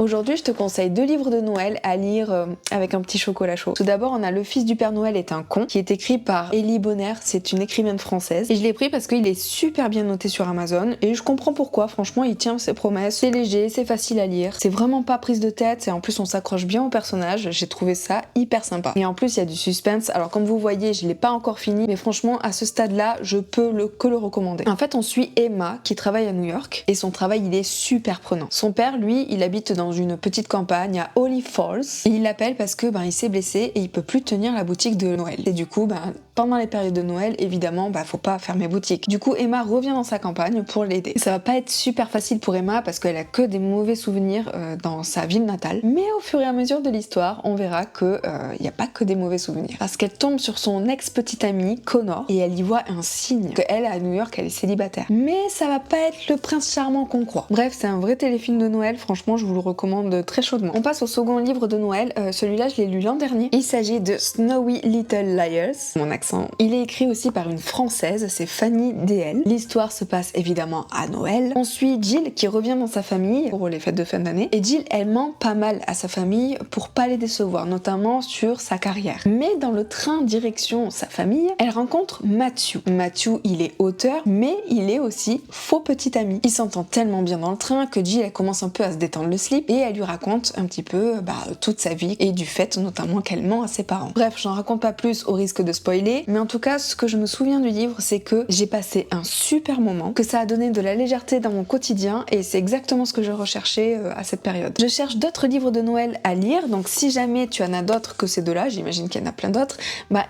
Aujourd'hui, je te conseille 2 livres de Noël à lire avec un petit chocolat chaud. Tout d'abord, on a Le Fils du Père Noël est un con, qui est écrit par Élie Bonner, c'est une écrivaine française. Et je l'ai pris parce qu'il est super bien noté sur Amazon, et je comprends pourquoi, franchement, il tient ses promesses. C'est léger, c'est facile à lire, c'est vraiment pas prise de tête, et en plus on s'accroche bien au personnage, j'ai trouvé ça hyper sympa. Et en plus, il y a du suspense, alors comme vous voyez, je l'ai pas encore fini, mais franchement, à ce stade-là, je peux que le recommander. En fait, on suit Emma, qui travaille à New York, et son travail, il est super prenant. Son père, lui, il habite dans une petite campagne à Holly Falls et il l'appelle parce que il s'est blessé et il peut plus tenir la boutique de Noël. Et du coup, pendant les périodes de Noël, évidemment, faut pas fermer boutique. Du coup, Emma revient dans sa campagne pour l'aider. Ça va pas être super facile pour Emma parce qu'elle a que des mauvais souvenirs dans sa ville natale. Mais au fur et à mesure de l'histoire, on verra que y a pas que des mauvais souvenirs. Parce qu'elle tombe sur son ex-petite amie, Connor, et elle y voit un signe que elle, à New York, elle est célibataire. Mais ça va pas être le prince charmant qu'on croit. Bref, c'est un vrai téléfilm de Noël, franchement, je vous le recommande très chaudement. On passe au second livre de Noël, celui-là je l'ai lu l'an dernier. Il s'agit de Snowy Little Liars, mon accent. Il est écrit aussi par une française, c'est Fanny DL. L'histoire se passe évidemment à Noël. On suit Jill qui revient dans sa famille pour les fêtes de fin d'année. Et Jill, elle ment pas mal à sa famille pour pas les décevoir, notamment sur sa carrière. Mais dans le train direction sa famille, elle rencontre Matthew. Matthew, il est auteur, mais il est aussi faux petit ami. Il s'entend tellement bien dans le train que Jill, elle commence un peu à se détendre le slip et elle lui raconte un petit peu toute sa vie et du fait notamment qu'elle ment à ses parents. Bref, j'en raconte pas plus au risque de spoiler, mais en tout cas, ce que je me souviens du livre, c'est que j'ai passé un super moment, que ça a donné de la légèreté dans mon quotidien et c'est exactement ce que je recherchais à cette période. Je cherche d'autres livres de Noël à lire, donc si jamais tu en as d'autres que ces deux-là, j'imagine qu'il y en a plein d'autres,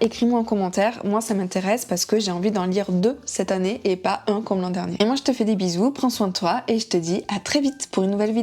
écris-moi en commentaire, moi ça m'intéresse parce que j'ai envie d'en lire 2 cette année et pas un comme l'an dernier. Et moi je te fais des bisous, prends soin de toi et je te dis à très vite pour une nouvelle vidéo.